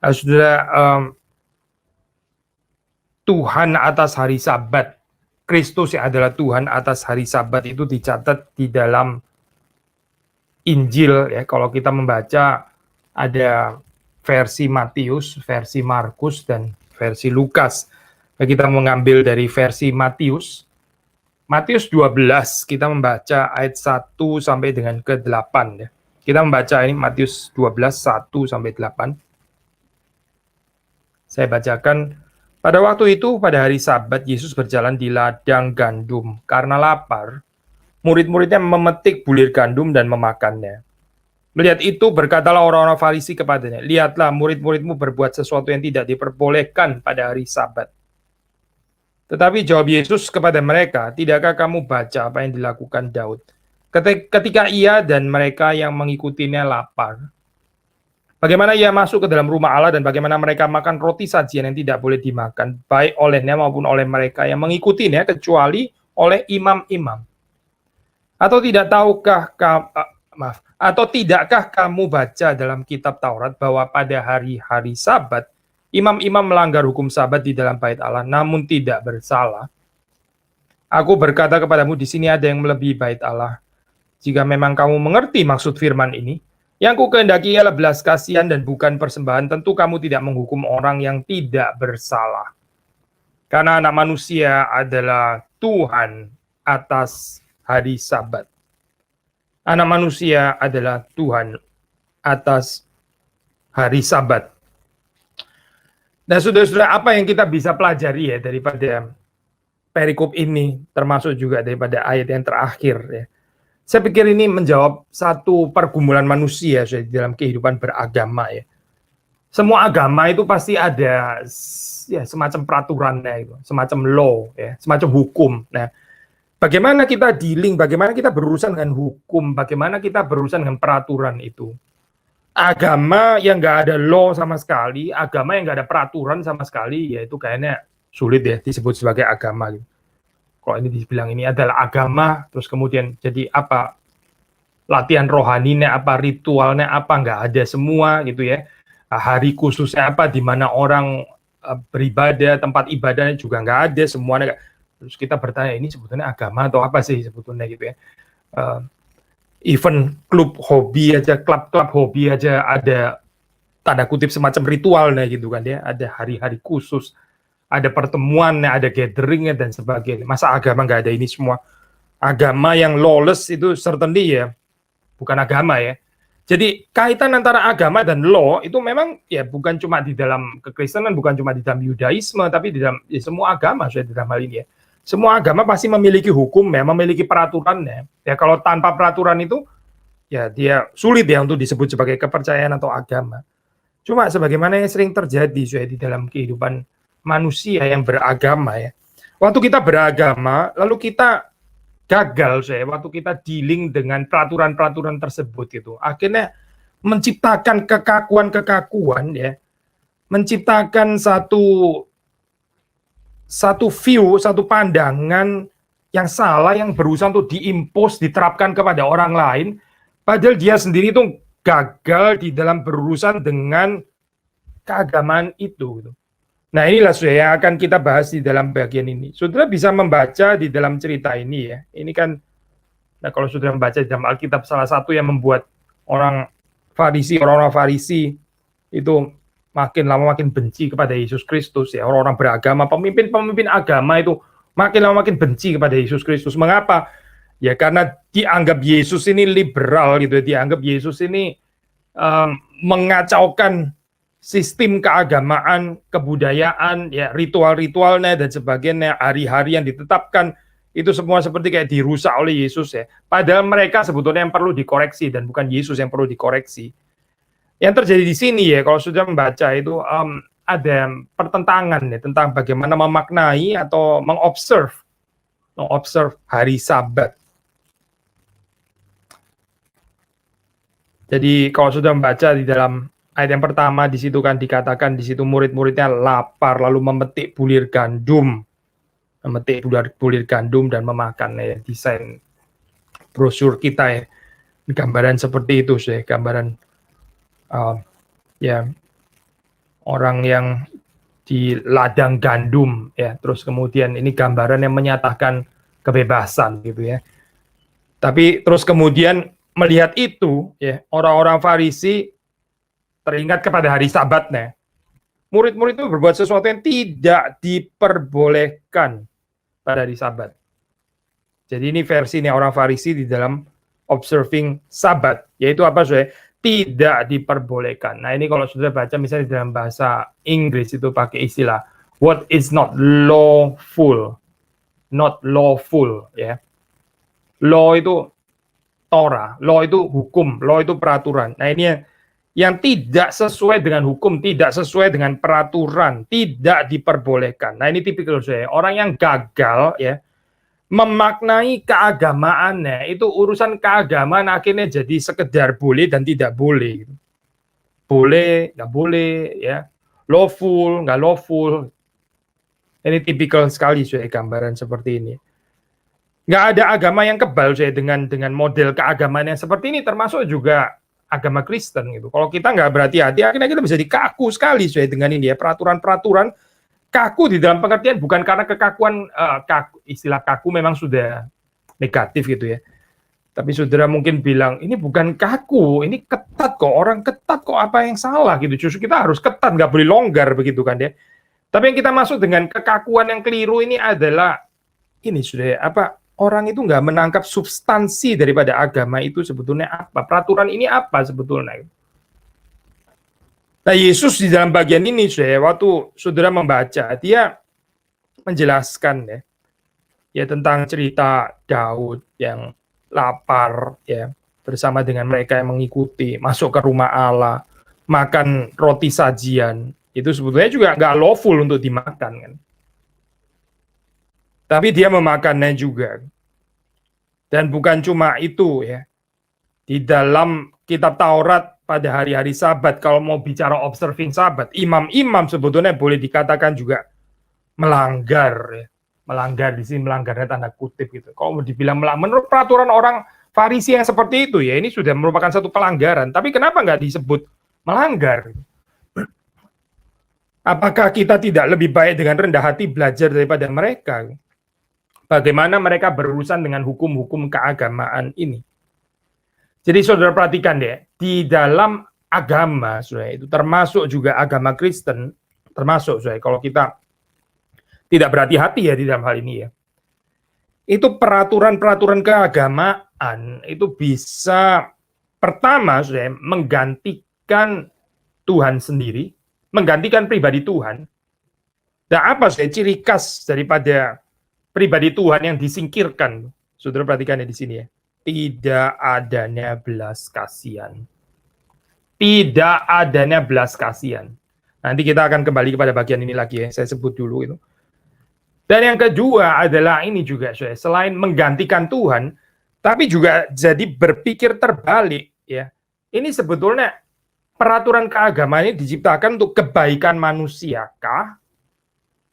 Saudara, Tuhan atas hari Sabat, Kristus yang adalah Tuhan atas hari Sabat itu dicatat di dalam Injil ya. Kalau kita membaca ada versi Matius, versi Markus, dan versi Lukas. Kita mengambil dari versi Matius. Matius 12 kita membaca ayat 1 sampai dengan ke-8 ya. Kita membaca ini Matius 12 1 sampai 8. Saya bacakan. Pada waktu itu, pada hari Sabat, Yesus berjalan di ladang gandum. Karena lapar, murid-muridnya memetik bulir gandum dan memakannya. Melihat itu, berkatalah orang-orang Farisi kepadanya, lihatlah murid-muridmu berbuat sesuatu yang tidak diperbolehkan pada hari Sabat. Tetapi jawab Yesus kepada mereka, tidakkah kamu baca apa yang dilakukan Daud? Ketika ia dan mereka yang mengikutinya lapar, bagaimana ia masuk ke dalam rumah Allah dan bagaimana mereka makan roti sajian yang tidak boleh dimakan, baik olehnya maupun oleh mereka yang mengikutinya, kecuali oleh imam-imam. Atau tidakkah kamu baca dalam kitab Taurat bahwa pada hari-hari Sabat, imam-imam melanggar hukum Sabat di dalam bait Allah, namun tidak bersalah? Aku berkata kepadamu, di sini ada yang melebihi bait Allah. Jika memang kamu mengerti maksud firman ini, yang ku kehendaki ialah belas kasihan dan bukan persembahan, tentu kamu tidak menghukum orang yang tidak bersalah. Karena anak manusia adalah Tuhan atas hari Sabat. Anak manusia adalah Tuhan atas hari Sabat. Nah, saudara-saudara, apa yang kita bisa pelajari ya daripada perikop ini, termasuk juga daripada ayat yang terakhir ya. Saya pikir ini menjawab satu pergumulan manusia di dalam kehidupan beragama ya. Semua agama itu pasti ada ya semacam peraturannya itu, semacam law ya, semacam hukum. Nah, bagaimana kita dealing, bagaimana kita berurusan dengan hukum, bagaimana kita berurusan dengan peraturan itu. Agama yang nggak ada law sama sekali, agama yang nggak ada peraturan sama sekali, ya itu kayaknya sulit ya disebut sebagai agama gitu. Kalau ini dibilang ini adalah agama, terus kemudian jadi apa? Latihan rohaninya apa, ritualnya apa, nggak ada semua gitu ya. Hari khususnya apa, di mana orang beribadah, tempat ibadahnya juga nggak ada, semuanya. Terus kita bertanya, ini sebetulnya agama atau apa sih sebetulnya gitu ya. Even klub hobi aja, klub hobi aja ada tanda kutip semacam ritualnya gitu kan ya. Ada hari-hari khusus, ada pertemuannya, ada gatheringnya dan sebagainya. Masa agama nggak ada ini semua? Agama yang lawless itu certainly ya bukan agama ya. Jadi kaitan antara agama dan law itu memang ya bukan cuma di dalam kekristenan, bukan cuma di dalam Yudaisme, tapi di dalam ya, semua agama sudah di dalam hal ini ya. Semua agama pasti memiliki hukum ya, memiliki peraturannya. Ya kalau tanpa peraturan itu ya dia sulit ya untuk disebut sebagai kepercayaan atau agama. Cuma sebagaimana yang sering terjadi sudah di dalam kehidupan manusia yang beragama ya. Waktu kita beragama, lalu kita gagal saya waktu kita dealing dengan peraturan-peraturan tersebut gitu. Akhirnya menciptakan kekakuan-kekakuan ya. Menciptakan satu view, satu pandangan yang salah yang berusaha untuk diimpos, diterapkan kepada orang lain, padahal dia sendiri itu gagal di dalam berurusan dengan keagamaan itu gitu. Nah, inilah yang akan kita bahas di dalam bagian ini. Saudara bisa membaca di dalam cerita ini ya. Ini kan, nah kalau saudara membaca di dalam Alkitab, salah satu yang membuat orang-orang Farisi itu makin lama makin benci kepada Yesus Kristus ya. Orang-orang beragama, pemimpin agama itu makin lama makin benci kepada Yesus Kristus. Mengapa? Ya karena dianggap Yesus ini liberal gitu ya. Dianggap Yesus ini mengacaukan sistem keagamaan, kebudayaan, ya ritual-ritualnya dan sebagainya, hari-hari yang ditetapkan itu semua seperti kayak dirusak oleh Yesus ya. Padahal mereka sebetulnya yang perlu dikoreksi dan bukan Yesus yang perlu dikoreksi. Yang terjadi di sini ya, kalau sudah membaca itu ada pertentangan ya tentang bagaimana memaknai atau mengobserve hari Sabat. Jadi kalau sudah membaca di dalam ayat yang pertama di situ kan dikatakan di situ murid-muridnya lapar lalu memetik bulir gandum dan memakannya ya. Desain brosur kita ya gambaran seperti itu sih, gambaran ya orang yang di ladang gandum ya, terus kemudian ini gambaran yang menyatakan kebebasan gitu ya. Tapi terus kemudian melihat itu ya, orang-orang Farisi teringat kepada hari Sabatnya. Murid-murid itu berbuat sesuatu yang tidak diperbolehkan pada hari Sabat. Jadi ini versinya orang Farisi di dalam observing Sabat, yaitu apa saudara? Tidak diperbolehkan. Nah ini kalau saudara baca misalnya di dalam bahasa Inggris itu pakai istilah what is not lawful ya. Law itu Torah, law itu hukum, law itu peraturan. Nah ini yang tidak sesuai dengan hukum, tidak sesuai dengan peraturan, tidak diperbolehkan. Nah ini tipikal saya, orang yang gagal ya memaknai keagamaannya, itu urusan keagamaan akhirnya jadi sekedar boleh dan tidak boleh. Boleh, nggak boleh, ya. Lawful, nggak lawful. Ini tipikal sekali saya gambaran seperti ini. Nggak ada agama yang kebal saya dengan model keagamaan yang seperti ini, termasuk juga agama Kristen gitu. Kalau kita nggak berhati-hati, akhirnya kita bisa dikaku sekali saya dengan ini ya, peraturan-peraturan kaku di dalam pengertian bukan karena kekakuan, istilah kaku memang sudah negatif gitu ya. Tapi saudara mungkin bilang, ini bukan kaku, ini ketat kok, orang ketat kok, apa yang salah gitu. Justru kita harus ketat, nggak boleh longgar begitu kan ya. Tapi yang kita maksud dengan kekakuan yang keliru ini adalah, ini sudah apa, orang itu nggak menangkap substansi daripada agama itu sebetulnya apa, peraturan ini apa sebetulnya. Nah, Yesus di dalam bagian ini, waktu saudara membaca, dia menjelaskan ya tentang cerita Daud yang lapar ya bersama dengan mereka yang mengikuti, masuk ke rumah Allah, makan roti sajian, itu sebetulnya juga nggak lawful untuk dimakan kan. Tapi dia memakannya juga. Dan bukan cuma itu ya. Di dalam kitab Taurat pada hari-hari Sabat, kalau mau bicara observing Sabat, imam-imam sebetulnya boleh dikatakan juga melanggar ya. Melanggar di sini, melanggarnya tanda kutip gitu. Kalau mau dibilang melanggar, menurut peraturan orang Farisi yang seperti itu ya, ini sudah merupakan satu pelanggaran. Tapi kenapa nggak disebut melanggar? Apakah kita tidak lebih baik dengan rendah hati belajar daripada mereka? Bagaimana mereka berurusan dengan hukum-hukum keagamaan ini? Jadi saudara perhatikan deh, di dalam agama, saudara, itu termasuk juga agama Kristen, termasuk saudara, kalau kita tidak berhati-hati ya di dalam hal ini ya, itu peraturan-peraturan keagamaan itu bisa pertama saudara, menggantikan Tuhan sendiri, menggantikan pribadi Tuhan. Dan apa saudara, ciri khas daripada pribadi Tuhan yang disingkirkan? Saudara perhatikan ya di sini ya. Tidak adanya belas kasihan. Tidak adanya belas kasihan. Nanti kita akan kembali kepada bagian ini lagi ya, saya sebut dulu itu. Dan yang kedua adalah ini juga, selain menggantikan Tuhan, tapi juga jadi berpikir terbalik ya. Ini sebetulnya peraturan keagamaan ini diciptakan untuk kebaikan manusiakah?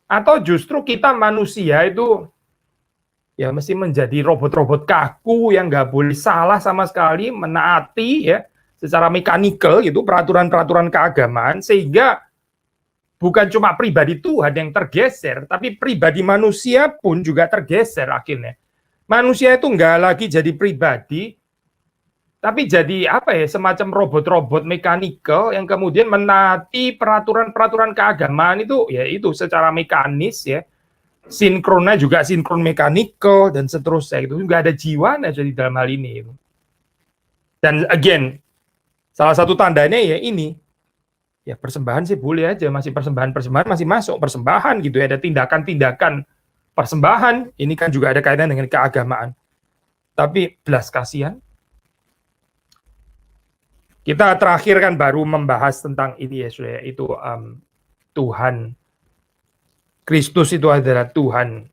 Atau justru kita manusia itu ya mesti menjadi robot-robot kaku yang nggak boleh salah sama sekali, menaati ya secara mekanikal gitu peraturan-peraturan keagamaan, sehingga bukan cuma pribadi Tuhan yang tergeser, tapi pribadi manusia pun juga tergeser akhirnya. Manusia itu nggak lagi jadi pribadi, tapi jadi apa ya, semacam robot-robot mekanikal yang kemudian menaati peraturan-peraturan keagamaan itu, ya itu secara mekanis ya. Sinkronnya juga sinkron mekanikal dan seterusnya, itu nggak ada jiwanya jadi dalam hal ini. Dan again, salah satu tandanya ya ini, ya persembahan sih boleh aja, masih persembahan masih masuk persembahan gitu ya, ada tindakan-tindakan persembahan, ini kan juga ada kaitan dengan keagamaan. Tapi belas kasihan, kita terakhir kan baru membahas tentang ini ya, itu Tuhan Kristus itu adalah Tuhan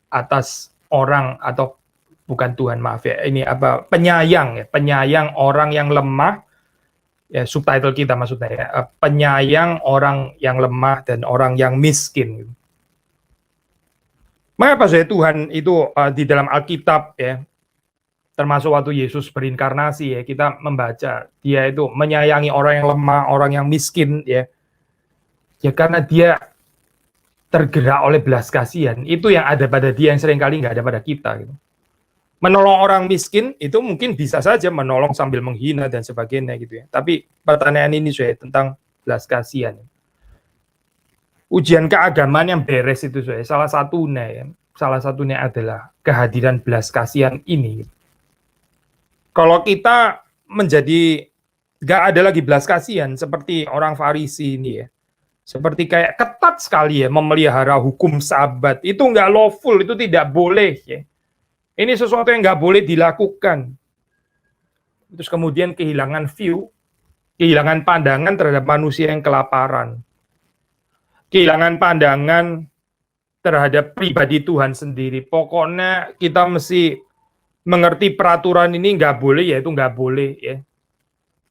atas orang, atau bukan Tuhan, maaf ya, ini apa, penyayang ya, penyayang orang yang lemah ya, subtitle kita maksudnya ya, penyayang orang yang lemah dan orang yang miskin. Mengapa saya Tuhan itu di dalam Alkitab ya, termasuk waktu Yesus berinkarnasi ya, kita membaca dia itu menyayangi orang yang lemah, orang yang miskin ya. Ya karena dia tergerak oleh belas kasihan. Itu yang ada pada dia yang seringkali nggak ada pada kita. Gitu. Menolong orang miskin itu mungkin bisa saja menolong sambil menghina dan sebagainya gitu ya. Tapi pertanyaan ini saya tentang belas kasihan. Ujian keagamaan yang beres itu saya salah satunya adalah kehadiran belas kasihan ini. Kalau kita menjadi nggak ada lagi belas kasihan seperti orang Farisi ini ya, seperti kayak ketat sekali ya memelihara hukum Sabat, itu nggak lawful, itu tidak boleh ya. Ini sesuatu yang nggak boleh dilakukan. Terus kemudian kehilangan view, kehilangan pandangan terhadap manusia yang kelaparan. Kehilangan pandangan terhadap pribadi Tuhan sendiri. Pokoknya kita mesti mengerti peraturan ini nggak boleh, ya itu nggak boleh ya.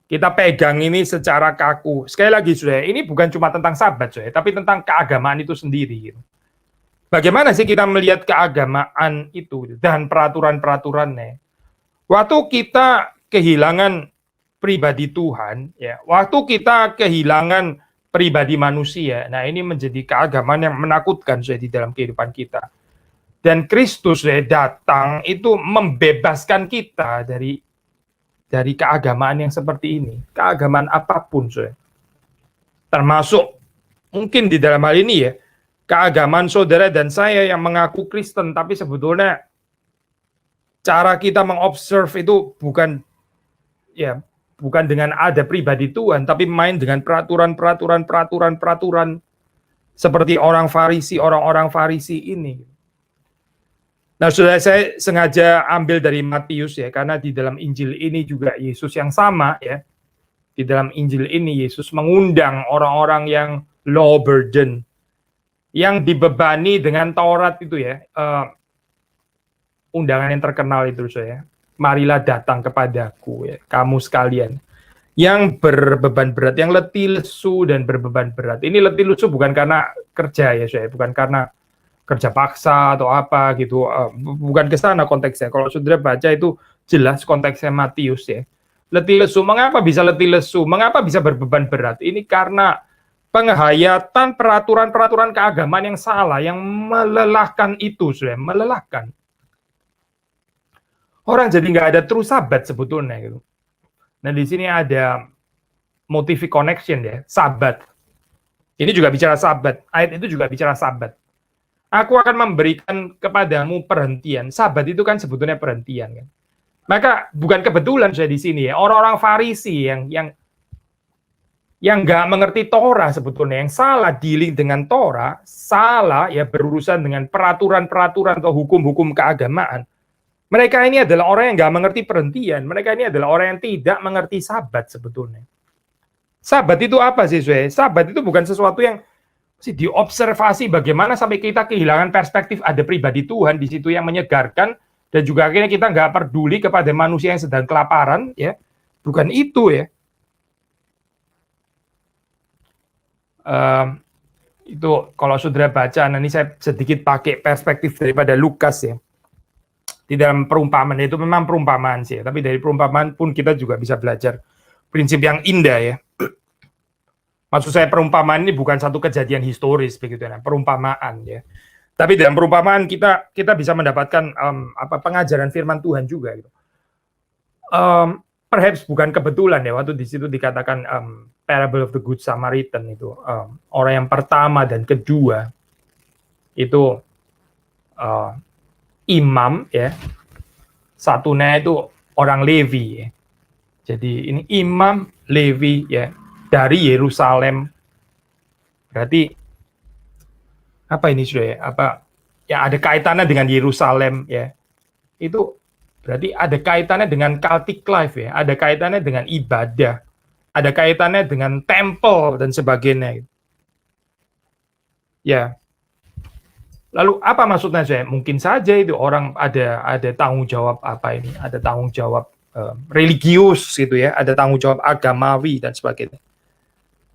Kita pegang ini secara kaku. Sekali lagi, saudara, ini bukan cuma tentang Sabat, saudara, tapi tentang keagamaan itu sendiri. Gitu. Bagaimana sih kita melihat keagamaan itu dan peraturan-peraturannya? Waktu kita kehilangan pribadi Tuhan, ya, waktu kita kehilangan pribadi manusia, nah ini menjadi keagamaan yang menakutkan di dalam kehidupan kita. Dan Kristus datang itu membebaskan kita dari keagamaan yang seperti ini, keagamaan apapun, termasuk mungkin di dalam hal ini ya, keagamaan saudara dan saya yang mengaku Kristen, tapi sebetulnya cara kita mengobserve itu bukan dengan ada pribadi Tuhan, tapi main dengan peraturan seperti orang-orang Farisi ini. Nah, saudara, saya sengaja ambil dari Matius ya, karena di dalam Injil ini juga Yesus yang sama ya. Di dalam Injil ini Yesus mengundang orang-orang yang low burden, yang dibebani dengan Taurat itu ya, undangan yang terkenal itu saya. Marilah datang kepadaku ya, kamu sekalian yang berbeban berat, yang letih lesu dan berbeban berat. Ini letih lesu bukan karena kerja ya saya, bukan karena kerja paksa atau apa gitu, bukan ke sana konteksnya. Kalau saudara baca itu jelas konteksnya Matius ya. Letih lesu, mengapa bisa letih lesu? Mengapa bisa berbeban berat? Ini karena penghayatan peraturan-peraturan keagamaan yang salah, yang melelahkan itu, sudah melelahkan. Orang jadi nggak ada true Sabat sebetulnya gitu. Nah di sini ada motivic connection ya, Sabat. Ini juga bicara Sabat, ayat itu juga bicara Sabat. Aku akan memberikan kepadamu perhentian. Sabat itu kan sebetulnya perhentian kan. Maka bukan kebetulan saya di sini ya, orang-orang Farisi yang nggak mengerti Torah sebetulnya, yang salah dealing dengan Torah, salah ya berurusan dengan peraturan-peraturan atau hukum-hukum keagamaan. Mereka ini adalah orang yang nggak mengerti perhentian. Mereka ini adalah orang yang tidak mengerti Sabat sebetulnya. Sabat itu apa sih, Sue? Sabat itu bukan sesuatu yang diobservasi bagaimana sampai kita kehilangan perspektif ada pribadi Tuhan di situ yang menyegarkan, dan juga akhirnya kita nggak peduli kepada manusia yang sedang kelaparan, ya. Bukan itu ya. Itu kalau saudara baca, nah ini saya sedikit pakai perspektif daripada Lukas ya. Di dalam perumpamaan itu memang perumpamaan sih, tapi dari perumpamaan pun kita juga bisa belajar prinsip yang indah ya. Maksud saya perumpamaan ini bukan satu kejadian historis begitu ya, perumpamaan ya. Tapi dalam perumpamaan kita bisa mendapatkan pengajaran firman Tuhan juga gitu. Perhaps bukan kebetulan ya waktu di situ dikatakan parable of the good Samaritan itu, orang yang pertama dan kedua itu imam ya, satunya itu orang Levi ya. Jadi ini imam Levi ya dari Yerusalem. Berarti apa ini sudah ya? Apa yang ada kaitannya dengan Yerusalem ya? Itu berarti ada kaitannya dengan Celtic life ya, ada kaitannya dengan ibadah, ada kaitannya dengan temple dan sebagainya. Ya. Lalu apa maksudnya saya? Mungkin saja itu orang ada tanggung jawab apa ini? Ada tanggung jawab religius gitu ya, ada tanggung jawab agamawi dan sebagainya.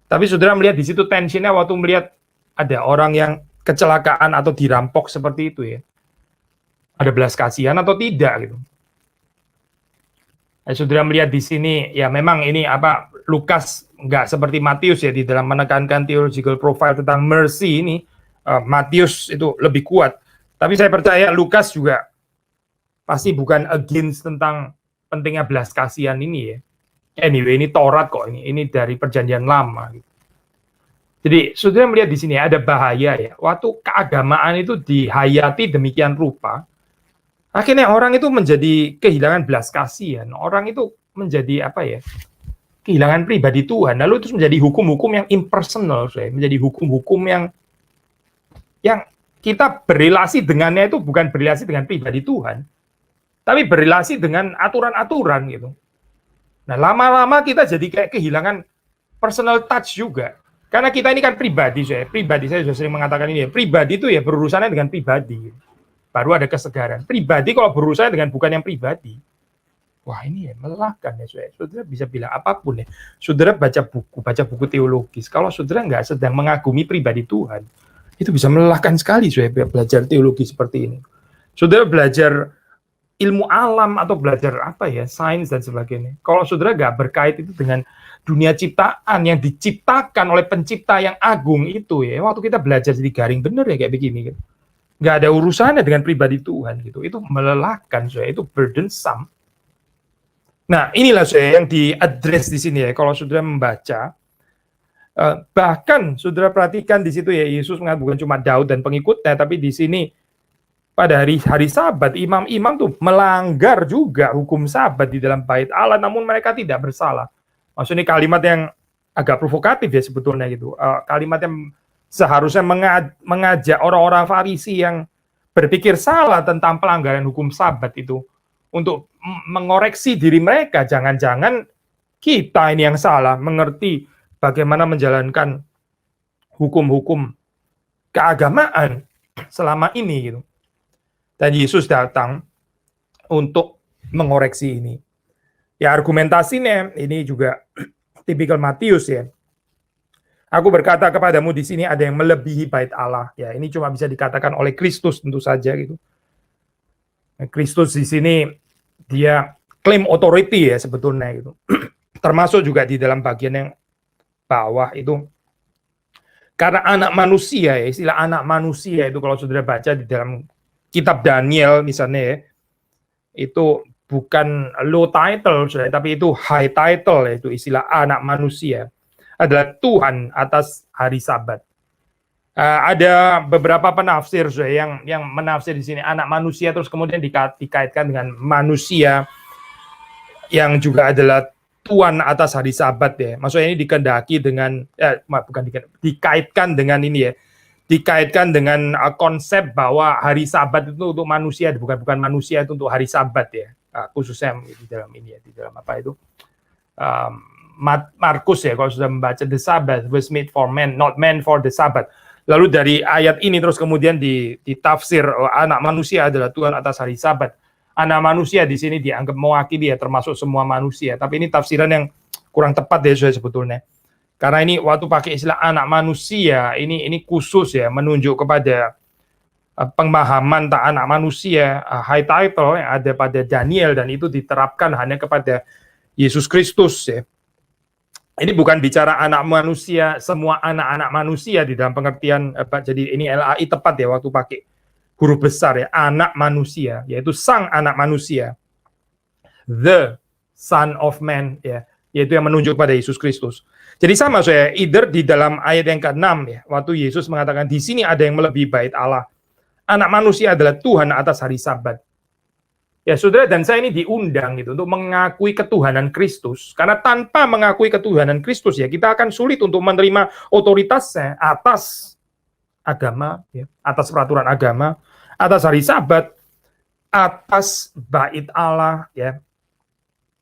Tapi saudara melihat di situ tensinya waktu melihat ada orang yang kecelakaan atau dirampok seperti itu ya. Ada belas kasihan atau tidak gitu. Saudara melihat di sini ya memang ini Lukas nggak seperti Matius ya di dalam menekankan theological profile tentang mercy ini. Matius itu lebih kuat. Tapi saya percaya Lukas juga pasti bukan against tentang pentingnya belas kasihan ini ya. Anyway, ini Taurat kok ini dari Perjanjian Lama. Jadi saudara melihat di sini ada bahaya ya. Waktu keagamaan itu dihayati demikian rupa, akhirnya orang itu menjadi kehilangan belas kasihan. Orang itu menjadi apa ya? Kehilangan pribadi Tuhan. Lalu itu menjadi hukum-hukum yang impersonal, menjadi hukum-hukum yang kita berrelasi dengannya itu bukan berrelasi dengan pribadi Tuhan, tapi berrelasi dengan aturan-aturan gitu. Nah, lama-lama kita jadi kayak kehilangan personal touch juga. Karena kita ini kan pribadi, saya sudah sering mengatakan ini ya, pribadi itu ya berurusannya dengan pribadi. Baru ada kesegaran. Pribadi kalau berurusan dengan bukan yang pribadi, wah ini ya melelahkan ya, saudara bisa bilang apapun ya. Saudara baca buku teologis, kalau saudara nggak sedang mengagumi pribadi Tuhan, itu bisa melelahkan sekali saudara belajar teologi seperti ini. Saudara belajar ilmu alam atau belajar apa ya, sains dan sebagainya. Kalau saudara nggak berkait itu dengan dunia ciptaan yang diciptakan oleh pencipta yang agung itu ya, waktu kita belajar jadi garing bener ya kayak begini gitu. Nggak ada urusannya dengan pribadi Tuhan gitu. Itu melelahkan saudara, itu burdensome. Nah, inilah saya yang diadres di sini ya. Kalau saudara membaca, bahkan saudara perhatikan di situ ya, Yesus bukan cuma Daud dan pengikutnya, tapi di sini pada hari Sabat, imam-imam tuh melanggar juga hukum Sabat di dalam bait Allah, namun mereka tidak bersalah. Maksudnya kalimat yang agak provokatif ya sebetulnya gitu. Kalimat yang seharusnya mengajak orang-orang Farisi yang berpikir salah tentang pelanggaran hukum Sabat itu untuk mengoreksi diri mereka. Jangan-jangan kita ini yang salah mengerti bagaimana menjalankan hukum-hukum keagamaan selama ini gitu. Dan Yesus datang untuk mengoreksi ini. Ya argumentasinya ini juga tipikal Matius ya. Aku berkata kepadamu di sini ada yang melebihi bait Allah. Ya, ini cuma bisa dikatakan oleh Kristus tentu saja gitu. Kristus di sini dia klaim authority ya sebetulnya gitu. Termasuk juga di dalam bagian yang bawah itu karena anak manusia ya, istilah anak manusia itu kalau saudara baca di dalam kitab Daniel misalnya ya, itu bukan low title tapi itu high title, yaitu istilah anak manusia adalah Tuhan atas hari Sabat. Ada beberapa penafsir yang menafsir di sini anak manusia terus kemudian dikaitkan dengan manusia yang juga adalah Tuhan atas hari Sabat ya. Maksudnya ini dikehendaki dengan dikaitkan dengan ini ya. Dikaitkan dengan konsep bahwa hari Sabat itu untuk manusia, bukan manusia itu untuk hari Sabat ya. Khususnya di dalam ini ya, di dalam apa itu? Markus ya, kalau sudah membaca the Sabbath was made for man, not man for the Sabbath. Lalu dari ayat ini terus kemudian ditafsir anak manusia adalah Tuhan atas hari Sabat. Anak manusia di sini dianggap mewakili ya termasuk semua manusia. Tapi ini tafsiran yang kurang tepat ya sebetulnya. Karena ini waktu pakai istilah anak manusia ini khusus ya menunjuk kepada pemahaman tak anak manusia high title yang ada pada Daniel dan itu diterapkan hanya kepada Yesus Kristus ya. Ini bukan bicara anak manusia, semua anak-anak manusia di dalam pengertian jadi ini LAI tepat ya waktu pakai huruf besar ya, anak manusia, yaitu sang anak manusia. The Son of Man ya, yaitu yang menunjuk pada Yesus Kristus. Jadi sama saya, either di dalam ayat yang ke-6 ya, waktu Yesus mengatakan di sini ada yang melebihi bait Allah. Anak manusia adalah Tuhan atas hari Sabat. Ya saudara dan saya ini diundang gitu untuk mengakui ketuhanan Kristus. Karena tanpa mengakui ketuhanan Kristus ya kita akan sulit untuk menerima otoritasnya atas agama, ya, atas peraturan agama, atas hari Sabat, atas bait Allah. Ya.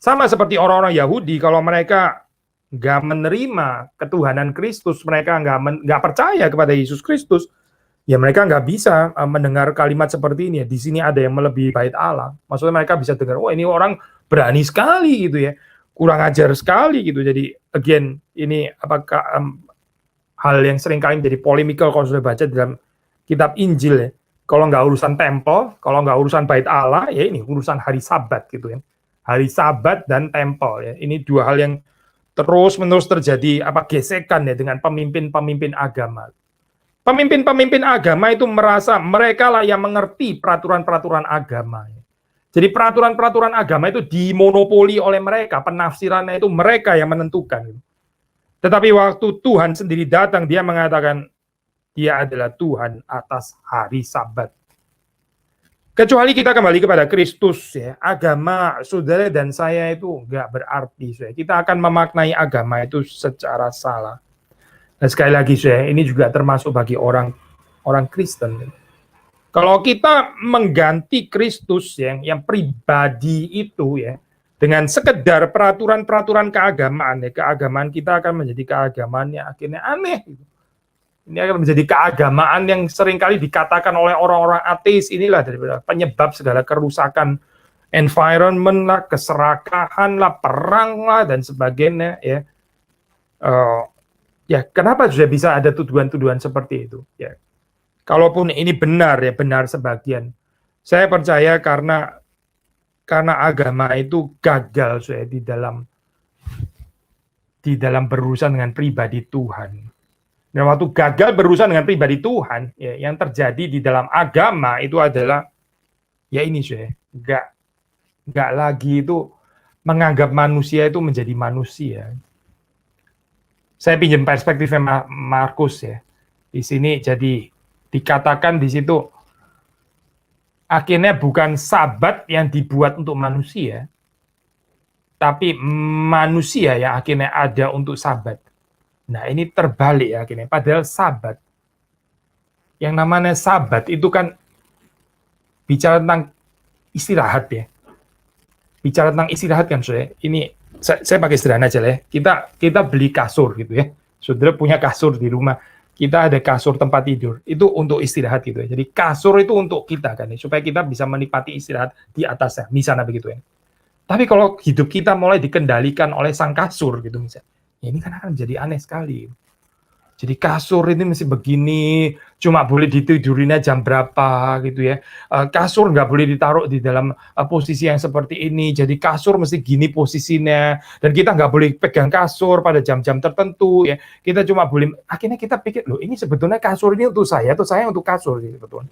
Sama seperti orang-orang Yahudi kalau mereka nggak menerima ketuhanan Kristus, mereka nggak percaya kepada Yesus Kristus. Ya mereka nggak bisa mendengar kalimat seperti ini ya. Di sini ada yang melebihi bait Allah. Maksudnya mereka bisa dengar, oh ini orang berani sekali gitu ya, kurang ajar sekali gitu. Jadi again ini apakah hal yang sering kali menjadi polemikal kalau sudah baca dalam kitab Injil ya. Kalau nggak urusan tempel, kalau nggak urusan bait Allah, ya ini urusan hari Sabat gitu ya. Hari Sabat dan tempel ya. Ini dua hal yang terus-menerus terjadi gesekan ya dengan pemimpin-pemimpin agama. Pemimpin-pemimpin agama itu merasa mereka lah yang mengerti peraturan-peraturan agama. Jadi peraturan-peraturan agama itu dimonopoli oleh mereka, penafsirannya itu mereka yang menentukan. Tetapi waktu Tuhan sendiri datang, dia mengatakan dia adalah Tuhan atas hari Sabat. Kecuali kita kembali kepada Kristus, ya, agama saudara dan saya itu nggak berarti. Saudara. Kita akan memaknai agama itu secara salah. Dan sekali lagi, saudara, ini juga termasuk bagi orang Kristen. Kalau kita mengganti Kristus yang pribadi itu ya dengan sekedar peraturan-peraturan keagamaan, ya, keagamaan kita akan menjadi keagamaan yang akhirnya aneh. Ini akan menjadi keagamaan yang seringkali dikatakan oleh orang-orang ateis, inilah daripada penyebab segala kerusakan environment lah, keserakahan lah, perang lah, dan sebagainya. Ya, ya kenapa sudah bisa ada tuduhan-tuduhan seperti itu? Ya, kalaupun ini benar ya, benar sebagian. Saya percaya karena agama itu gagal saya di dalam berurusan dengan pribadi Tuhan. Dan waktu gagal berurusan dengan pribadi Tuhan, ya, yang terjadi di dalam agama itu adalah ya ini saya nggak lagi itu menganggap manusia itu menjadi manusia. Saya pinjam perspektifnya Markus ya. Di sini jadi dikatakan di situ akhirnya bukan Sabat yang dibuat untuk manusia, tapi manusia yang akhirnya ada untuk Sabat. Nah ini terbalik ya akhirnya. Padahal Sabat, yang namanya Sabat itu kan bicara tentang istirahat ya. Bicara tentang istirahat kan saudara. Ini saya pakai sederhana aja lah ya. Kita beli kasur gitu ya. Saudara punya kasur di rumah. Kita ada kasur tempat tidur, itu untuk istirahat gitu ya. Jadi kasur itu untuk kita kan ya, supaya kita bisa menikmati istirahat di atasnya, misalnya begitu ya. Tapi kalau hidup kita mulai dikendalikan oleh sang kasur gitu misalnya, ya ini kan akan menjadi aneh sekali. Jadi kasur ini mesti begini, cuma boleh ditidurinnya jam berapa gitu ya. Kasur nggak boleh ditaruh di dalam posisi yang seperti ini. Jadi kasur mesti gini posisinya. Dan kita nggak boleh pegang kasur pada jam-jam tertentu ya. Kita cuma boleh, akhirnya kita pikir, loh ini sebetulnya kasur ini untuk saya atau saya untuk kasur gitu sebetulnya.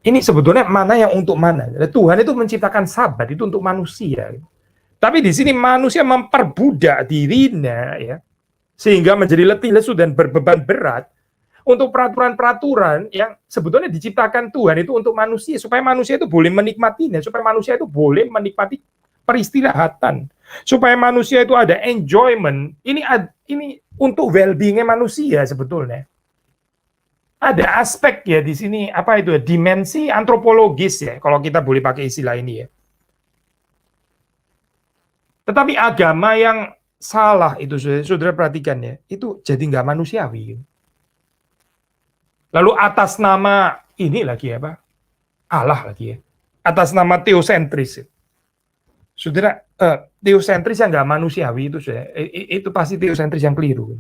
Ini sebetulnya mana yang untuk mana? Tuhan itu menciptakan Sabat itu untuk manusia. Tapi di sini manusia memperbudak dirinya ya, sehingga menjadi letih lesu dan berbeban berat untuk peraturan-peraturan yang sebetulnya diciptakan Tuhan itu untuk manusia, supaya manusia itu boleh menikmatinya, supaya manusia itu boleh menikmati peristirahatan, supaya manusia itu ada enjoyment. Ini untuk well-being-nya manusia sebetulnya. Ada aspek ya di sini apa itu ya, dimensi antropologis ya, kalau kita boleh pakai istilah ini ya. Tetapi agama yang salah itu saudara perhatikan ya, itu jadi nggak manusiawi. Lalu atas nama ini lagi apa? Allah lagi ya. Atas nama teosentris. Saudara, teosentris yang nggak manusiawi itu saudara, itu pasti teosentris yang keliru.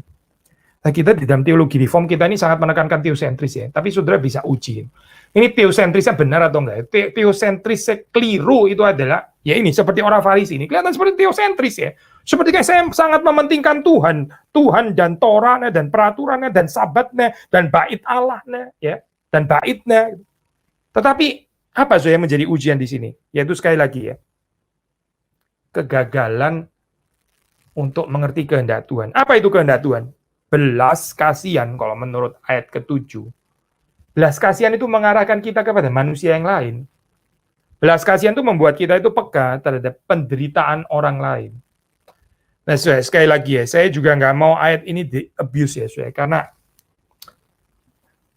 Nah, kita di dalam teologi reform kita ini sangat menekankan teosentris ya, tapi saudara bisa uji. Ini teosentrisnya benar atau enggak? Teosentris keliru itu adalah ya ini seperti orang Farisi ini kelihatan seperti teosentris ya. Seperti kayak saya sangat mementingkan Tuhan dan Torahnya dan peraturannya dan Sabatnya dan bait Allahnya ya dan baitnya. Tetapi apa yang menjadi ujian di sini? Yaitu sekali lagi ya, kegagalan untuk mengerti kehendak Tuhan. Apa itu kehendak Tuhan? Belas kasihan kalau menurut ayat ke-7. Belas kasihan itu mengarahkan kita kepada manusia yang lain. Belas kasihan itu membuat kita itu peka terhadap penderitaan orang lain. Nah, sekali lagi ya, saya juga nggak mau ayat ini di-abuse ya, karena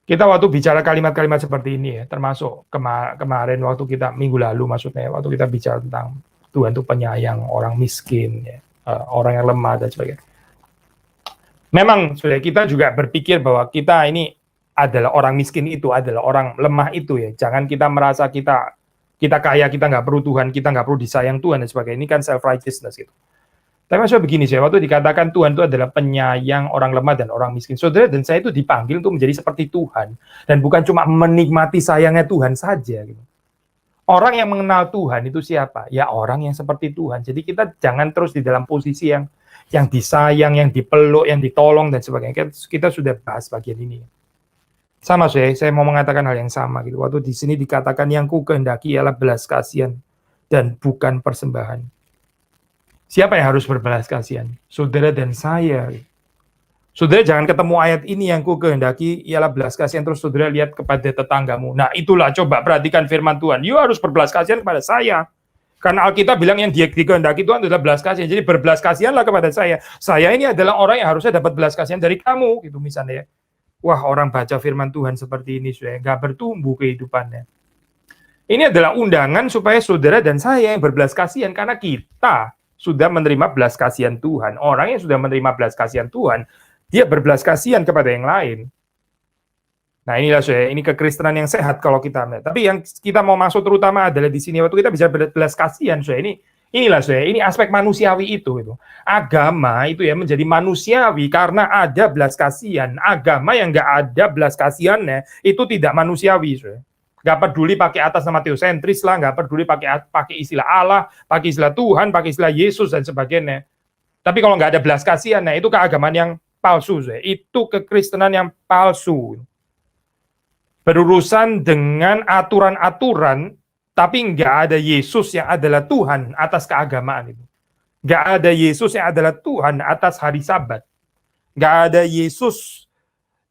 kita waktu bicara kalimat-kalimat seperti ini ya, termasuk kemarin waktu kita, minggu lalu maksudnya, waktu kita bicara tentang Tuhan itu penyayang orang miskin, ya, orang yang lemah dan sebagainya. Memang kita juga berpikir bahwa kita ini adalah orang miskin itu, adalah orang lemah itu ya. Jangan kita merasa kita kaya, kita nggak perlu Tuhan, kita nggak perlu disayang Tuhan dan sebagainya. Ini kan self-righteousness gitu. Tapi maksudnya begini, waktu dikatakan Tuhan itu adalah penyayang orang lemah dan orang miskin. Saudara dan saya itu dipanggil untuk menjadi seperti Tuhan. Dan bukan cuma menikmati sayangnya Tuhan saja. Gitu. Orang yang mengenal Tuhan itu siapa? Ya orang yang seperti Tuhan. Jadi kita jangan terus di dalam posisi yang disayang, yang dipeluk, yang ditolong dan sebagainya. Kita sudah bahas bagian ini. Sama saya mau mengatakan hal yang sama gitu. Waktu di sini dikatakan yang ku kehendaki ialah belas kasihan dan bukan persembahan. Siapa yang harus berbelas kasihan? Saudara dan saya. Saudara jangan ketemu ayat ini yang ku kehendaki ialah belas kasihan terus saudara lihat kepada tetanggamu. Nah itulah coba perhatikan firman Tuhan. You harus berbelas kasihan kepada saya. Karena Alkitab bilang yang dia dikehendaki Tuhan adalah belas kasihan. Jadi berbelas kasihanlah kepada saya. Saya ini adalah orang yang harusnya dapat belas kasihan dari kamu. Gitu misalnya ya. Wah orang baca firman Tuhan seperti ini sudah nggak bertumbuh kehidupannya. Ini adalah undangan supaya saudara dan saya yang berbelas kasihan. Karena kita sudah menerima belas kasihan Tuhan. Orang yang sudah menerima belas kasihan Tuhan, dia berbelas kasihan kepada yang lain. Nah inilah saya, ini kekristenan yang sehat kalau kita melihat. Tapi yang kita mau masuk terutama adalah di sini waktu kita bisa berbelas kasihan, saya inilah saya, ini aspek manusiawi itu. Agama itu ya menjadi manusiawi karena ada belas kasihan. Agama yang nggak ada belas kasihannya itu tidak manusiawi, saya. Nggak peduli pakai atas nama teosentris lah, nggak peduli pakai istilah Allah, pakai istilah Tuhan, pakai istilah Yesus dan sebagainya. Tapi kalau nggak ada belas kasihan, nah itu keagamaan yang palsu, itu kekristenan yang palsu. Berurusan dengan aturan-aturan, tapi nggak ada Yesus yang adalah Tuhan atas keagamaan itu. Nggak ada Yesus yang adalah Tuhan atas hari Sabat. Nggak ada Yesus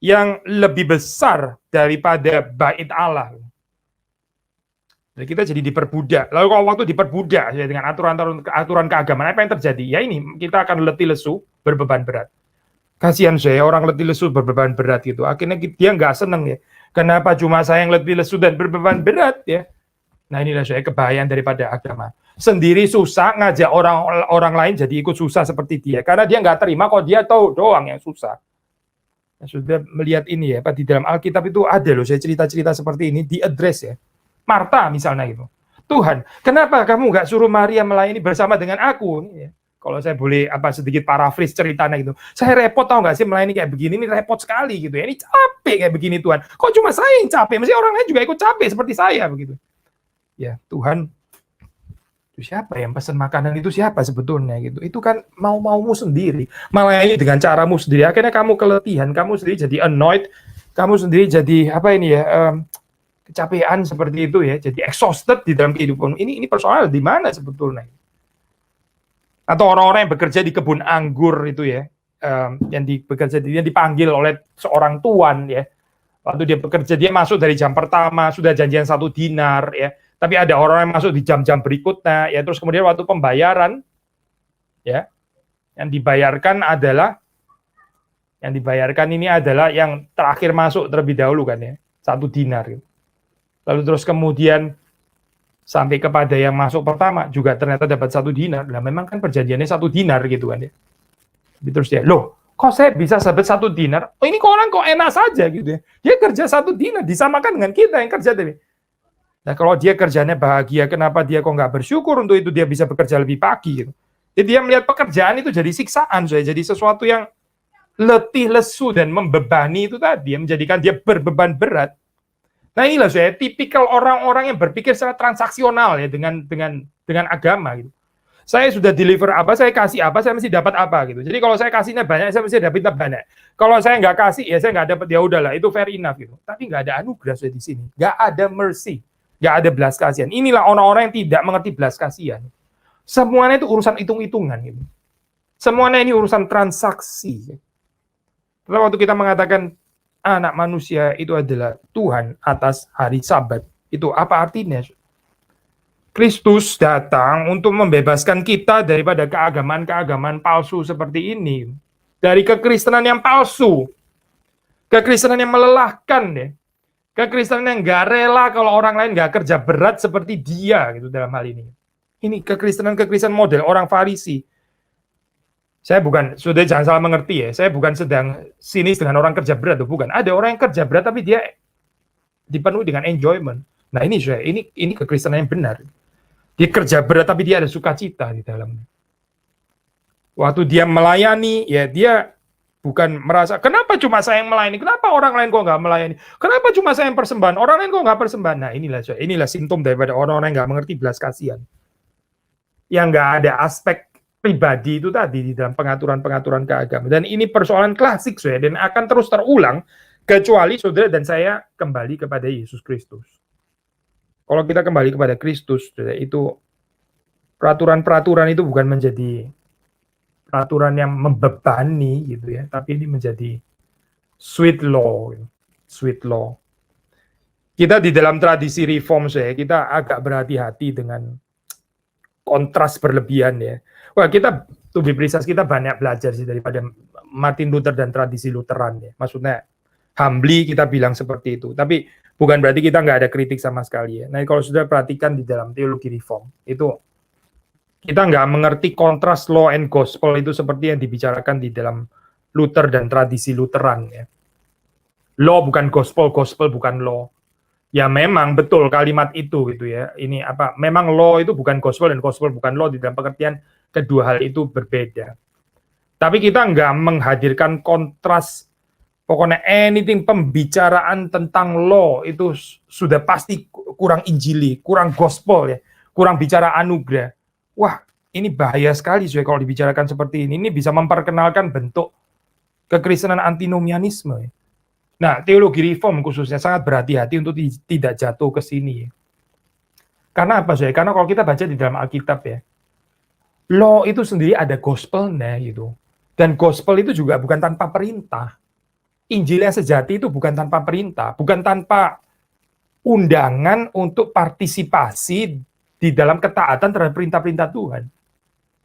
yang lebih besar daripada bait Allah. Jadi kita jadi diperbudak. Lalu kalau waktu diperbudak ya, dengan aturan keagamaan, apa yang terjadi? Ya ini, kita akan letih lesu, berbeban berat. Kasihan saya orang letih lesu berbeban berat gitu. Akhirnya dia nggak seneng ya. Kenapa cuma saya yang letih lesu dan berbeban berat ya? Nah inilah saya kebahayaan daripada agama. Sendiri susah ngajak orang lain jadi ikut susah seperti dia. Karena dia nggak terima kok dia tahu doang yang susah. Nah, sudah melihat ini ya, Pak, di dalam Alkitab itu ada loh saya cerita-cerita seperti ini di address ya. Marta misalnya gitu. Tuhan, kenapa kamu nggak suruh Maria melayani bersama dengan aku? Ya. Kalau saya boleh sedikit paraphrase ceritanya gitu. Saya repot tahu nggak sih melayani kayak begini, ini repot sekali gitu ya. Ini capek kayak begini Tuhan. Kok cuma saya yang capek? Mesti orang lain juga ikut capek seperti saya begitu. Ya Tuhan, itu siapa yang pesan makanan itu siapa sebetulnya gitu? Itu kan mau-maumu sendiri. Melayani dengan caramu sendiri. Akhirnya kamu keletihan, kamu sendiri jadi annoyed, kamu sendiri jadi kecapean seperti itu ya. Jadi exhausted di dalam kehidupan. Ini persoalan di mana sebetulnya? Atau orang-orang yang bekerja di kebun anggur itu ya, yang dipanggil oleh seorang tuan ya, waktu dia bekerja dia masuk dari jam pertama sudah janjian 1 dinar ya, tapi ada orang yang masuk di jam-jam berikutnya ya, terus kemudian waktu pembayaran ya, yang dibayarkan ini adalah yang terakhir masuk terlebih dahulu kan ya, 1 dinar gitu. Lalu terus kemudian sampai kepada yang masuk pertama juga ternyata dapat 1 dinar. Nah memang kan perjanjiannya 1 dinar gitu kan ya. Terus dia, loh kok saya bisa dapat 1 dinar? Oh ini kok orang kok enak saja gitu ya. Dia kerja 1 dinar disamakan dengan kita yang kerja tadi. Nah kalau dia kerjanya bahagia, kenapa dia kok nggak bersyukur untuk itu dia bisa bekerja lebih pagi gitu. Jadi dia melihat pekerjaan itu jadi siksaan, jadi sesuatu yang letih lesu dan membebani itu tadi, yang menjadikan dia berbeban berat. Nah inilah saya tipikal orang-orang yang berpikir secara transaksional ya dengan agama gitu. Saya sudah deliver apa, saya kasih apa, saya mesti dapat apa gitu. Jadi kalau saya kasihnya banyak, saya mesti dapat banyak. Kalau saya nggak kasih, ya saya nggak dapat, ya udahlah, itu fair enough gitu. Tapi nggak ada anugerah saya di sini, nggak ada mercy, nggak ada belas kasihan. Inilah orang-orang yang tidak mengerti belas kasihan. Semuanya itu urusan hitung-hitungan gitu. Semuanya ini urusan transaksi. Lalu waktu kita mengatakan anak manusia itu adalah Tuhan atas hari Sabat. Itu apa artinya? Kristus datang untuk membebaskan kita daripada keagamaan-keagamaan palsu seperti ini. Dari kekristenan yang palsu. Kekristenan yang melelahkan ya. Kekristenan yang gak rela kalau orang lain gak kerja berat seperti dia gitu dalam hal ini. Ini kekristenan model orang Farisi. Saya sudah jangan salah mengerti ya, saya bukan sedang sinis dengan orang kerja berat, bukan. Ada orang yang kerja berat tapi dia dipenuhi dengan enjoyment. Nah ini kekristenan yang benar. Dia kerja berat tapi dia ada sukacita di dalamnya. Waktu dia melayani, ya dia Bukan merasa, kenapa cuma saya yang melayani? Kenapa orang lain kok nggak melayani? Kenapa cuma saya yang persembahan? Orang lain kok nggak persembahan? Nah, inilah simptom daripada orang-orang yang nggak mengerti belas kasihan. Yang nggak ada aspek pribadi itu tadi di dalam pengaturan-pengaturan keagamaan. Dan ini persoalan klasik, saudara, dan akan terus terulang kecuali saudara dan saya kembali kepada Yesus Kristus. Kalau kita kembali kepada Kristus, saudara, itu peraturan-peraturan itu bukan menjadi peraturan yang membebani gitu ya, tapi ini menjadi sweet law. Kita di dalam tradisi reform saya, kita agak berhati-hati dengan kontras berlebihan ya. Wah, kita to be precise, kita banyak belajar sih daripada Martin Luther dan tradisi Lutheran ya. Maksudnya humbly kita bilang seperti itu, tapi bukan berarti kita nggak ada kritik sama sekali ya. Nah, kalau sudah perhatikan di dalam teologi reform itu kita nggak mengerti kontras law and gospel itu seperti yang dibicarakan di dalam Luther dan tradisi Lutheran ya. Law bukan gospel, gospel bukan law. Ya memang betul kalimat itu gitu ya. Ini apa? Memang law itu bukan gospel dan gospel bukan law, di dalam pengertian kedua hal itu berbeda. Tapi kita nggak menghadirkan kontras. Pokoknya anything pembicaraan tentang law itu sudah pasti kurang injili, kurang gospel ya, kurang bicara anugerah. Wah, ini bahaya sekali soalnya kalau dibicarakan seperti ini. Ini bisa memperkenalkan bentuk kekristenan antinomianisme. Nah, teologi reform khususnya sangat berhati-hati untuk tidak jatuh ke sini. Karena apa, Soe? Karena kalau kita baca di dalam Alkitab ya, law itu sendiri ada gospelnya gitu. Dan gospel itu juga bukan tanpa perintah. Injil yang sejati itu bukan tanpa perintah, bukan tanpa undangan untuk partisipasi di dalam ketaatan terhadap perintah-perintah Tuhan.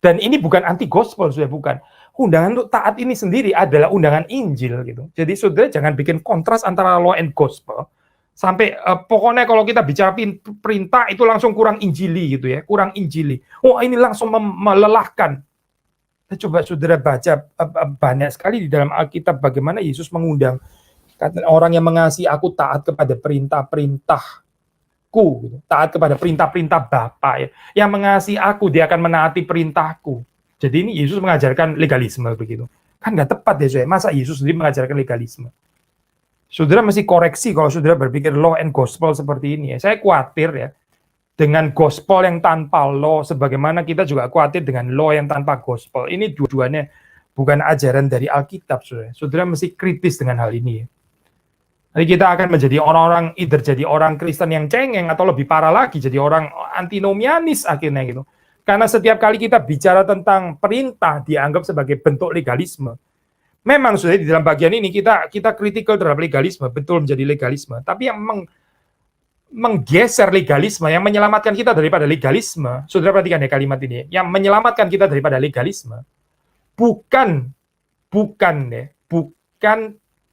Dan ini bukan anti gospel, sudah bukan. Undangan untuk taat ini sendiri adalah undangan Injil gitu. Jadi saudara jangan bikin kontras antara law and gospel. Sampai pokoknya kalau kita bicara perintah itu langsung kurang injili gitu ya, kurang injili. Oh, ini langsung melelahkan. Coba saudara baca banyak sekali di dalam Alkitab bagaimana Yesus mengundang orang yang mengasihi aku taat kepada perintah-perintahku, gitu. Taat kepada perintah-perintah Bapa ya. Yang mengasihi aku dia akan menaati perintahku. Jadi ini Yesus mengajarkan legalisme begitu. Kan nggak tepat ya, Soe. Masa Yesus sendiri mengajarkan legalisme? Saudara mesti koreksi kalau saudara berpikir law and gospel seperti ini ya. Saya khawatir ya dengan gospel yang tanpa law, sebagaimana kita juga khawatir dengan law yang tanpa gospel. Ini dua-duanya bukan ajaran dari Alkitab, saudara. Saudara mesti kritis dengan hal ini ya. Jadi kita akan menjadi orang-orang, either jadi orang Kristen yang cengeng, atau lebih parah lagi, jadi orang antinomianis akhirnya gitu. Karena setiap kali kita bicara tentang perintah, dianggap sebagai bentuk legalisme. Memang sudah di dalam bagian ini kita kritikal terhadap legalisme, betul menjadi legalisme. Tapi yang menggeser legalisme, yang menyelamatkan kita daripada legalisme, saudara perhatikan ya kalimat ini, yang menyelamatkan kita daripada legalisme, bukan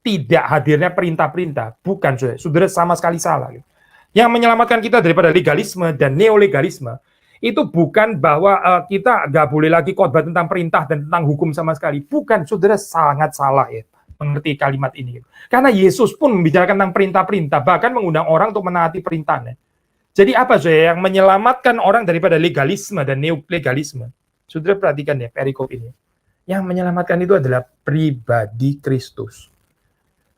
tidak hadirnya perintah-perintah, bukan saudara sama sekali salah. Yang menyelamatkan kita daripada legalisme dan neolegalisme, itu bukan bahwa kita nggak boleh lagi khotbah tentang perintah dan tentang hukum sama sekali. Bukan, saudara sangat salah ya mengerti kalimat ini. Karena Yesus pun membicarakan tentang perintah-perintah, bahkan mengundang orang untuk menaati perintahnya. Jadi apa saudara yang menyelamatkan orang daripada legalisme dan neolegalisme? Saudara perhatikan ya perikop ini. Yang menyelamatkan itu adalah pribadi Kristus.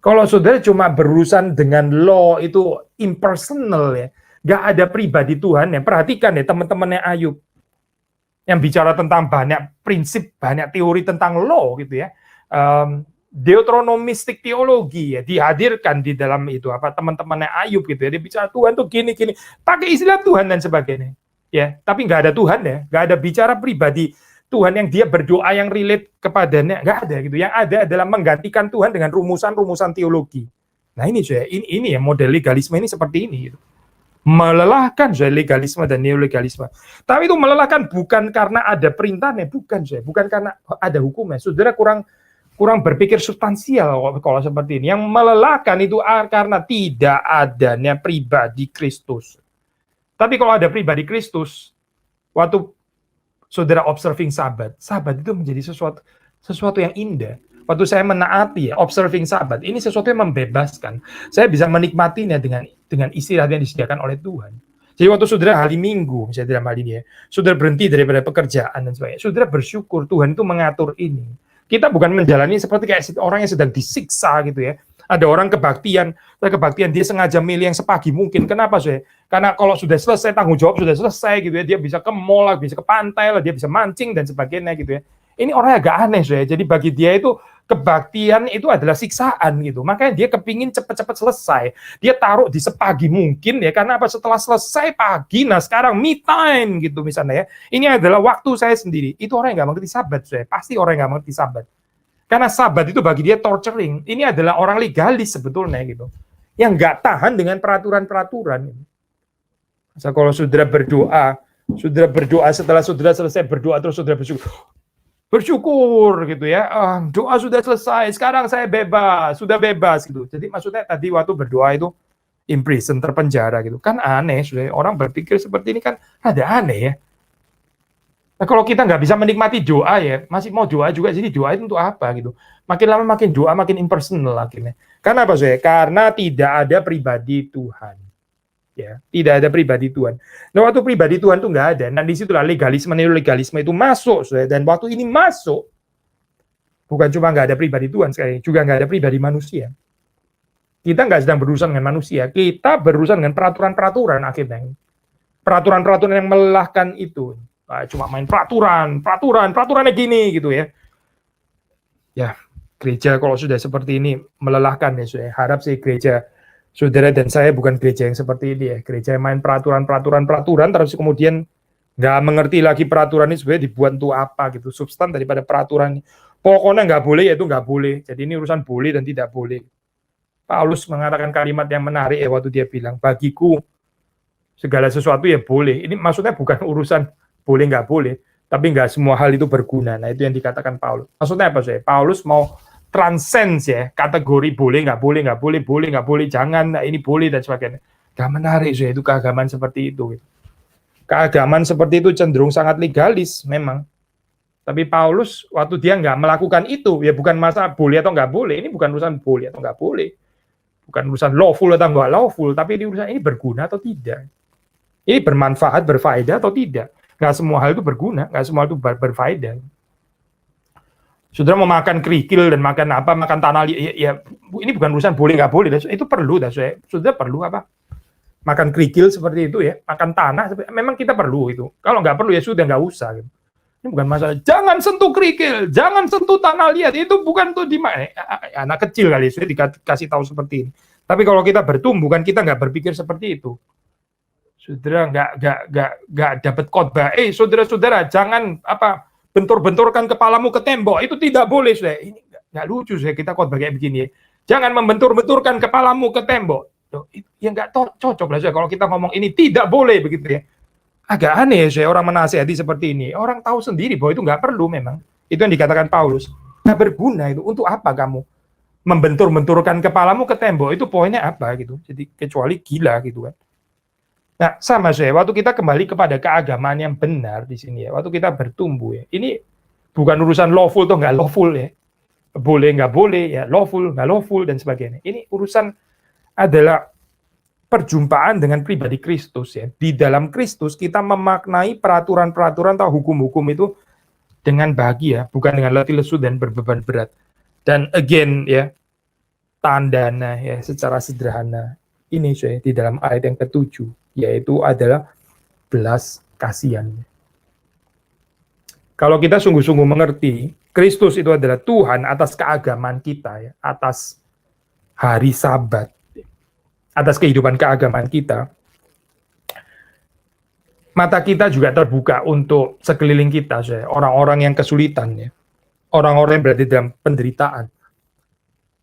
Kalau saudara cuma berurusan dengan law itu impersonal ya, nggak ada pribadi Tuhan ya. Perhatikan ya teman-temannya Ayub yang bicara tentang banyak prinsip, banyak teori tentang law gitu ya. Deuteronomistik teologi ya dihadirkan di dalam itu apa teman-temannya Ayub gitu ya. Dia bicara Tuhan tuh gini pakai istilah Tuhan dan sebagainya ya. Tapi nggak ada Tuhan ya, nggak ada bicara pribadi Tuhan yang dia berdoa yang relate kepadanya, nggak ada gitu. Yang ada adalah menggantikan Tuhan dengan rumusan-rumusan teologi. Nah ini ini ya model legalisme ini seperti ini gitu. Melelahkan legalisme dan neolegalisme. Tapi itu melelahkan bukan karena ada perintahnya, bukan karena ada hukumnya. Saudara kurang berpikir substansial kalau seperti ini. Yang melelahkan itu karena tidak adanya pribadi Kristus. Tapi kalau ada pribadi Kristus, waktu saudara observing Sabat itu menjadi sesuatu yang indah. Waktu saya menaati observing Sabat, ini sesuatu yang membebaskan. Saya bisa menikmatinya dengan istirahat yang disediakan oleh Tuhan. Jadi waktu saudara hari Minggu, misalnya dalam hal ini ya, saudara berhenti daripada pekerjaan dan sebagainya, saudara bersyukur Tuhan itu mengatur ini. Kita bukan menjalani seperti kayak orang yang sedang disiksa gitu ya. Ada orang kebaktian dia sengaja milih yang sepagi mungkin. Kenapa sih? Karena kalau sudah selesai, tanggung jawab sudah selesai gitu ya, dia bisa ke mall lah, bisa ke pantai lah, dia bisa mancing dan sebagainya gitu ya. Ini orang agak aneh sih. Jadi bagi dia itu kebaktian itu adalah siksaan gitu. Makanya dia kepingin cepat-cepat selesai. Dia taruh di sepagi mungkin ya. Karena apa? Setelah selesai pagi, nah sekarang me time gitu misalnya ya. Ini adalah waktu saya sendiri. Itu orang yang nggak mengerti sabat saya. Pasti orang yang nggak mengerti sabat. Karena sabat itu bagi dia torturing. Ini adalah orang legalis sebetulnya gitu. Yang nggak tahan dengan peraturan-peraturan. Masa kalau saudara berdoa setelah saudara selesai berdoa terus saudara bersyukur gitu ya, doa sudah selesai, sekarang saya bebas, sudah bebas gitu. Jadi maksudnya tadi waktu berdoa itu imprison, terpenjara gitu, kan aneh. Orang berpikir seperti ini kan ada aneh ya. Nah, kalau kita nggak bisa menikmati doa ya, masih mau doa juga, jadi doa itu untuk apa gitu. Makin lama makin doa makin impersonal akhirnya. Karena apa sih? Karena tidak ada pribadi Tuhan. Ya, tidak ada pribadi Tuhan. Nah, waktu pribadi Tuhan itu nggak ada. Nah, disitulah legalisme itu masuk. Dan waktu ini masuk, bukan cuma nggak ada pribadi Tuhan, sekali juga nggak ada pribadi manusia. Kita nggak sedang berurusan dengan manusia, kita berurusan dengan peraturan-peraturan akhirnya. Peraturan-peraturan yang melelahkan itu. Nah, cuma main peraturannya gini gitu ya. Ya, gereja kalau sudah seperti ini melelahkan ya, saya harap sih gereja saudara dan saya bukan gereja yang seperti ini ya. Gereja yang main peraturan terus kemudian nggak mengerti lagi peraturan ini sebenarnya dibuat untuk apa gitu. Substan daripada peraturan. Pokoknya nggak boleh yaitu nggak boleh. Jadi ini urusan boleh dan tidak boleh. Paulus mengatakan kalimat yang menarik ya waktu dia bilang, bagiku segala sesuatu ya boleh. Ini maksudnya bukan urusan boleh nggak boleh, tapi nggak semua hal itu berguna. Nah itu yang dikatakan Paulus. Maksudnya apa sih? Paulus mau transcends ya, kategori boleh, nggak boleh, jangan, nah ini boleh, dan sebagainya. Gak menarik sih itu keagamaan seperti itu. Keagamaan seperti itu cenderung sangat legalis memang. Tapi Paulus, waktu dia nggak melakukan itu, ya bukan masalah boleh atau nggak boleh, ini bukan urusan boleh atau nggak boleh. Bukan urusan lawful atau nggak lawful, tapi ini urusan ini berguna atau tidak. Ini bermanfaat, berfaedah atau tidak. Nggak semua hal itu berguna, nggak semua itu berfaedah. Saudara mau makan kerikil dan makan apa, makan tanah liat, ya ini bukan urusan boleh nggak boleh, itu perlu, saudara perlu apa? Makan kerikil seperti itu ya, makan tanah, memang kita perlu itu. Kalau nggak perlu ya sudah nggak usah. Gitu. Ini bukan masalah, jangan sentuh kerikil, jangan sentuh tanah liat, itu bukan tuh di anak kecil kali, sudah dikasih tahu seperti ini. Tapi kalau kita bertumbuh kan kita nggak berpikir seperti itu. Saudara nggak dapat khotbah, saudara-saudara jangan apa, bentur-benturkan kepalamu ke tembok, itu tidak boleh, saudara. Ini nggak lucu, saudara, kita khotbah kayak begini ya. Jangan membentur-benturkan kepalamu ke tembok. Ya nggak cocok lah, saudara, kalau kita ngomong ini tidak boleh begitu ya. Agak aneh, saudara, orang menasihati seperti ini. Orang tahu sendiri bahwa itu nggak perlu memang. Itu yang dikatakan Paulus. Nggak berguna itu. Untuk apa kamu membentur-benturkan kepalamu ke tembok? Itu poinnya apa gitu. Jadi kecuali gila gitu kan. Nah, sama saya, waktu kita kembali kepada keagamaan yang benar di sini ya, waktu kita bertumbuh ya, ini bukan urusan lawful atau nggak lawful ya, boleh nggak boleh ya, lawful nggak lawful dan sebagainya. Ini urusan adalah perjumpaan dengan pribadi Kristus ya. Di dalam Kristus kita memaknai peraturan-peraturan atau hukum-hukum itu dengan bahagia, bukan dengan letih lesu dan berbeban berat. Dan again ya, tandanya ya secara sederhana ini saya di dalam ayat yang ke-7. Yaitu adalah belas kasihan. Kalau kita sungguh-sungguh mengerti, Kristus itu adalah Tuhan atas keagamaan kita, ya, atas hari Sabat, atas kehidupan keagamaan kita, mata kita juga terbuka untuk sekeliling kita, orang-orang yang kesulitan, ya, orang-orang yang berada dalam penderitaan.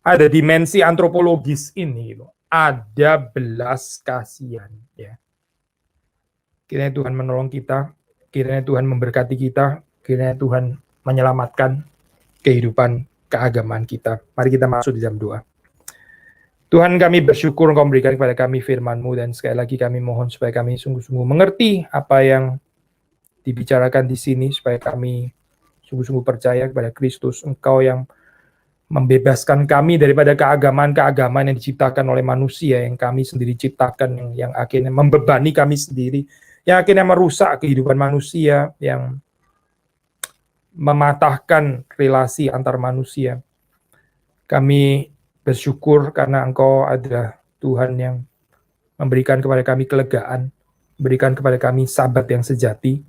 Ada dimensi antropologis ini, ada belas kasihan, ya. Kiranya Tuhan menolong kita, kiranya Tuhan memberkati kita, kiranya Tuhan menyelamatkan kehidupan keagamaan kita. Mari kita masuk di dalam doa. Tuhan, kami bersyukur Engkau memberikan kepada kami firman-Mu, dan sekali lagi kami mohon supaya kami sungguh-sungguh mengerti apa yang dibicarakan di sini, supaya kami sungguh-sungguh percaya kepada Kristus, Engkau yang membebaskan kami daripada keagamaan-keagamaan yang diciptakan oleh manusia, yang kami sendiri ciptakan, yang akhirnya membebani kami sendiri, yang akhirnya merusak kehidupan manusia, yang mematahkan relasi antar manusia. Kami bersyukur karena Engkau adalah Tuhan yang memberikan kepada kami kelegaan, berikan kepada kami sabat yang sejati,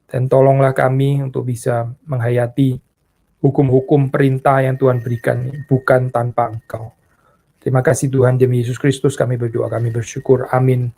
dan tolonglah kami untuk bisa menghayati hukum-hukum perintah yang Tuhan berikan, bukan tanpa Engkau. Terima kasih Tuhan, demi Yesus Kristus kami berdoa, kami bersyukur. Amin.